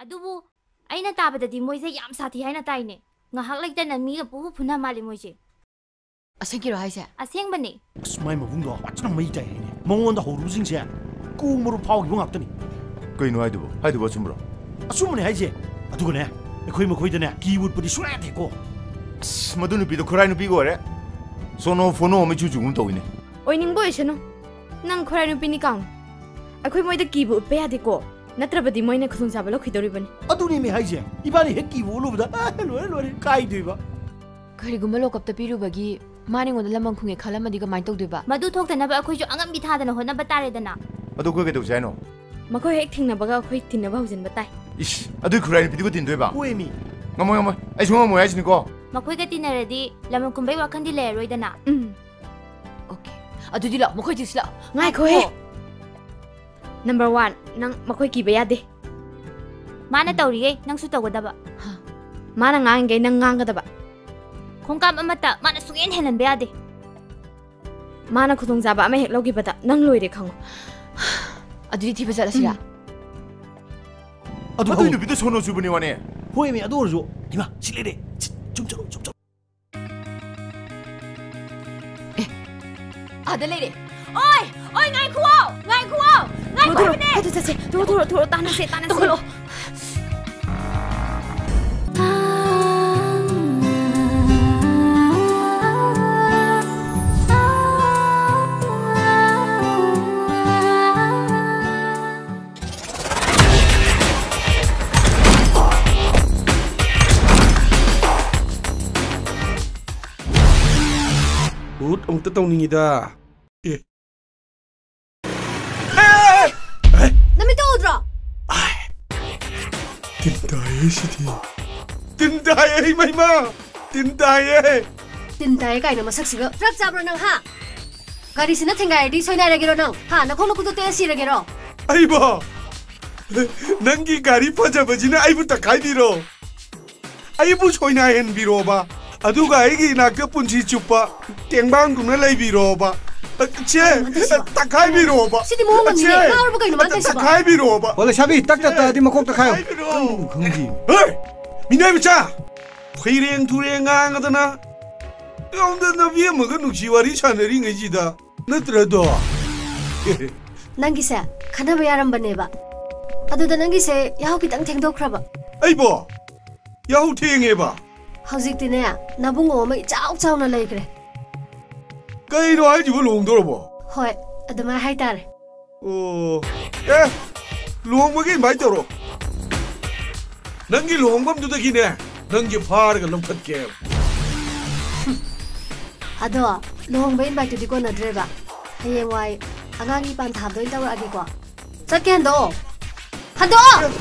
ꯑꯗꯨꯕꯨ ꯑꯩꯅ ꯇꯥꯕꯗꯗꯤ ꯃꯣꯏꯁꯦ ꯌꯥꯝ ꯁꯥꯊꯤ ꯍꯥꯏꯅ ꯇꯥꯏꯅꯦ. ꯉꯥꯏꯍꯥꯛ ꯂꯩꯇꯅ ꯃꯤꯒ ꯄꯨꯕ ꯐꯨꯅ ꯃꯥꯜꯂꯤ ꯃꯣꯏꯁꯦ. ꯑꯁꯦꯡꯀꯤꯔꯣ ꯍꯥꯏꯁꯦ? ꯑꯁꯦꯡꯕꯅꯦ. ꯑꯁ ꯃꯥꯏ ꯃꯕꯨꯡꯗꯣ ꯐꯖꯅ ꯃꯩ ꯇꯥꯏ ꯍꯥꯏꯅꯦ. ꯃꯉꯣꯟꯗ ꯍꯧꯔꯨꯕꯁꯤꯡꯁꯦ ꯀꯨ ꯃꯔꯨ ꯐꯥꯎꯈꯤꯕ ꯉꯥꯛꯇꯅꯤ. ꯀꯩꯅꯣ ꯍꯥꯏꯗꯨꯕꯣ ꯑꯆꯨꯝꯕ꯭ꯔꯣ? ꯑꯆꯨꯝꯕꯅꯦ ꯍꯥꯏꯁꯦ. ꯑꯗꯨꯒꯅꯦ ꯑꯩꯈꯣꯏ ꯃꯈꯣꯏꯗꯅꯦ ꯀꯤ ꯎꯠꯄꯗꯤ ꯁꯨꯡꯌꯥ ꯌꯥꯗꯦꯀꯣ. ꯑꯁ ꯃꯗꯨ ꯅꯨꯄꯤꯗꯣ ꯈꯨꯔꯥꯏ ꯅꯨꯄꯤꯒ ꯑꯣꯏꯔꯦ. ꯁꯣꯅꯣ ꯐꯣꯅꯣ ꯑꯃ ꯏꯆꯨ ꯆꯨꯒꯨꯝ ꯇꯧꯏꯅꯦ. ꯑꯣꯏꯅꯤꯡꯕ ꯑꯣꯏꯁꯅꯨ. ꯅꯪ ꯈꯨꯔꯥꯏ ꯅꯨꯄꯤꯅꯤ ꯀꯥꯎꯅ. ꯑꯩꯈꯣꯏ ꯃꯣꯏꯗ ꯀꯤꯕ ꯎꯠꯄ ꯌꯥꯗꯦꯀꯣ. ꯅꯠꯇ꯭ꯔꯕꯗꯤ ꯃꯣꯏꯅ ꯈꯨꯗꯣꯡꯆꯥꯕ ꯂꯧꯈꯤꯗꯧꯔꯤꯕꯅꯤ. ꯑꯗꯨꯅꯦꯃꯤ ꯍꯥꯏꯁꯦ. ꯏꯕꯥꯅꯤ ꯍꯦꯛ ꯀꯤꯕ ꯎꯠꯂꯨꯕꯗ ꯂꯣꯏꯔꯦ ꯀꯥꯏꯗꯣꯏꯕ. ꯀꯔꯤꯒꯨꯝꯕ ꯂꯣꯀꯞꯇ ꯄꯤꯔꯨꯕꯒꯤ ꯃꯥꯅꯤꯉꯣꯟꯗ ꯂꯃꯟ ꯈꯨꯡꯉꯦ ꯈꯜꯂꯝꯃꯗꯤ ꯀꯃꯥꯏꯅ ꯇꯧꯗꯣꯏꯕ? ꯃꯗꯨ ꯊꯣꯛꯇꯅꯕ ꯑꯩꯈꯣꯏꯁꯨ ꯑꯉꯝꯕꯤ ꯊꯥꯗꯅ ꯍꯣꯠꯅꯕ ꯇꯥꯔꯦꯗꯅ. ꯑꯗꯨ ꯑꯩꯈꯣꯏ ꯀꯩꯗꯧꯁꯦ ꯍꯥꯏꯅꯣ? ꯃꯈꯣꯏ ꯍꯦꯛ ꯊꯦꯡꯅꯕꯒ ꯑꯩꯈꯣꯏ ꯇꯤꯟꯅꯕ ꯍꯧꯖꯤꯟꯕ ꯇꯥꯏ. 이씨, 아들 그라이 비디고 딘도해봐. ꯍꯣꯏꯃꯤ. ngomong. 아이 정말 뭐야 지니까. ꯃꯈꯣꯏꯒ ꯇꯤꯟꯅꯔꯗꯤ ꯂꯃꯟ ꯈꯨꯝꯕꯩ ꯋꯥꯈꯟꯗꯤ ꯂꯩꯔꯔꯣꯏꯗꯅ. 오케이. ꯑꯗꯨꯗꯤ ꯂꯥꯛꯑꯣ ꯃꯈꯣꯏ ꯇꯤꯛꯁꯤ ꯂꯥꯛꯑꯣ. ꯉꯥꯏꯈꯣꯍꯦ. ꯅꯝꯕꯔ 1 ꯅꯪ ꯃꯈꯣꯏ ꯀꯤꯕ ꯌꯥꯗꯦ. ꯃꯥꯅ ꯇꯧꯔꯤꯒꯩ ꯅꯪꯁꯨ ꯇꯧꯒꯗꯕ. ꯃꯥꯅ ꯉꯥꯡꯉꯤꯒꯩ ꯅꯪ ꯉꯥꯡꯒꯗꯕ. ꯈꯣꯡꯀꯥꯞ ꯑꯃꯠꯇ ꯃꯥꯅ ꯁꯨꯡꯍꯦꯟ ꯍꯦꯜꯍꯟꯕ ꯌꯥꯗꯦ. ꯃꯥꯅ ꯈꯨꯗꯣꯡꯆꯥꯕ ꯑꯃ ꯍꯦꯛ ꯂꯧꯈꯤꯕꯗ ꯅꯪ ꯂꯣꯏꯔꯦ ꯈꯪꯉꯣ. ꯑꯗꯨꯗꯤ ꯊꯤꯕ ꯆꯠꯂꯁꯤꯔꯥ? 아두 누비도 손어 주분이 와네. ꯍꯣꯏꯃꯤ ꯑꯗꯨ ꯑꯣꯏꯔꯁꯨ 이마 실례래. 좀 좀. 아들 레이리. 어이 ngài ꯉꯥꯏꯈꯣ. ꯑꯗꯨ ꯆꯠꯁꯦ. ꯊꯣꯔꯣ ꯇꯥꯟꯅꯁꯦ. ꯇꯧꯈꯠꯂꯣ. 아무것도 떠오닝이다. 예. 남이 떠오더라. 딘다의 시디. 딘다의 이마이마. 딘다의. 딘다의 가이나 마삭시가 트럭 잡으러 능 하. 가리스나 탱가이디 소이나라기로 능 하. 나 콜로 구도 떼시라기로. 아이봐. 난기 가리 퍼잡아지는 아이부터 가이비로. 아이부 소이나엔 비로봐. 아두가 아이기 나그 분지 쭈빠 땡방구나 라이비로봐. 체 딱하이 비로봐. 시디 모험은 네 마을부 가이나 만테시바. 딱하이 비로봐. 원래 샵이 딱딱딱 어디 먹고 딱하요. 긍지. 어이! 미나미차! 회랭 두랭아 하더나? 근데 나 위에 뭐가 눅시와리 차너리 ng지다. 너더라도. 난기세 카나바 야람바네바. 아두다 난기세 야호기 땅 탱도크라바. 아이보. 야호 탱해봐. ꯍꯧꯖꯤꯛꯇꯤꯅꯦ ꯅꯕꯨꯡ ꯑꯃ ꯏꯆꯥꯎ ꯆꯥꯎꯅ ꯂꯩꯈ꯭ꯔꯦ. ꯀꯩꯅꯣ ꯍꯥꯏꯁꯤꯕꯨ ꯂꯨꯍꯣꯡꯗꯣꯔꯕꯣ? ꯍꯣꯏ ꯑꯗꯨꯃꯥꯏꯅ ꯍꯥꯏꯇꯥꯔꯦ. ꯑꯣ ꯂꯨꯍꯣꯡꯕꯒꯤ ꯏꯟꯚꯥꯏꯠ ꯇꯧꯔꯣ. ꯅꯪꯒꯤ ꯂꯨꯍꯣꯡꯐꯝꯗꯨꯗꯒꯤꯅꯦ ꯅꯪꯒꯤ ꯐꯥꯔꯒ ꯂꯧꯈꯠꯀꯦ. ꯑꯗꯣ ꯂꯨꯍꯣꯡꯕ ꯏꯟꯚꯥꯏꯠꯇꯨꯗꯤ ꯀꯣꯟꯅꯗ꯭ꯔꯦꯕ. ꯍꯌꯦꯡꯋꯥꯏ ꯑꯉꯥꯡꯒꯤ ꯄꯥꯟ ꯊꯥꯕꯗ ꯑꯣꯏꯅ ꯇꯧꯔꯛꯑꯒꯦꯀꯣ. ꯆꯠꯀꯦ ꯍꯟꯗꯣꯛꯑꯣ. ꯍꯟꯗꯣꯛꯑꯣ!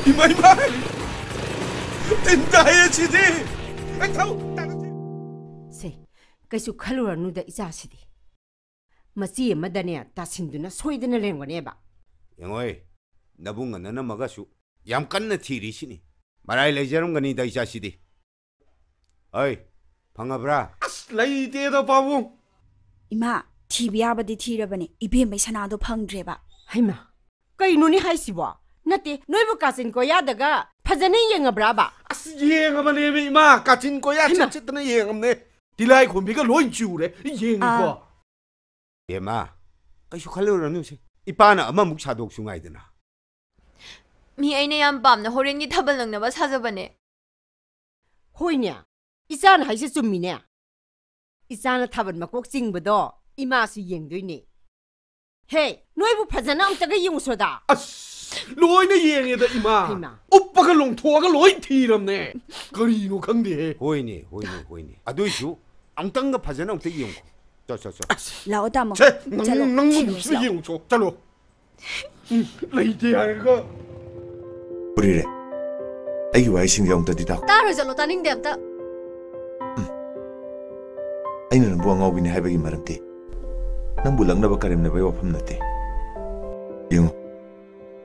이마. 딘다의 시디. 세, 그래서 칼로라누다 이자시디. 마치 마다네 다신두나 소이드나 랭거네바. 영어이, 나붕가 나나 마가수 얌깐나 티리시니. 말아이 레저런가니 다 이자시디. 어이, 방아브라. 레이데다 바봉. 이마, TV야바디 티라바니 이베메 사나도 펑드레바. 하이마, 그이노니 하이시바. 나때 너희부 가진 거야다가 파자네 영어브라바. 예행하면 이마 까진 거야 진짜는 예행없네. 딜라이 곰비가 로인 지우래 예행이고. 예마, 그이쇼 칼로라누세. 이빠나 아마 묵차독 숭아이드나. 미 ꯑꯩꯅ ꯌꯥꯝ ꯄꯥꯝꯅ ꯍꯣꯔꯦꯟꯒꯤ ꯊꯥꯕꯜ ꯂꯪꯅꯕ ꯁꯥꯖꯕꯅꯦ. 호이냐, 이자는 하이시 좀미네. 이자는 타번 막꼭 징부도 이마수 옌도이네. 헤이, 너희부 파자나 엄따가 용서다. 로이네 예행에다 이마. 오빠가 롱토아가 로이 티랍네. 거리노 강대. 호이니. 아도이슈 앙땅가 파자나 엉태기 용고. 저. 라오다 뭐. 제, 낭 무슨 용초. 잘로. 레이데야가. 우리래. 아기 와이싱 영다디다. 따로 절로 따닝데 없다. 아이는 부엉아오비니 하이바기 말음디. 난 불랑나바 까림나바의 와팜 나대. 용.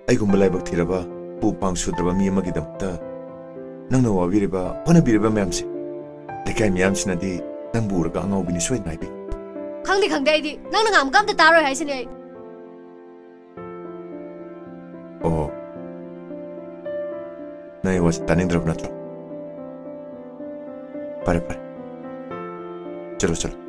아이고 라이박 티라바 부빵 수드라바 미야마기담다 낭나 와비리바 호나비리바 맴세 레카이 미얌시나디 낭 부르가 앙아오비니 소이 나이비 강대 아이디 낭낭 아무감도 따로 하시니. 너의 와서 따닝들어 보나죠. 빠래 빠래. चलो चलो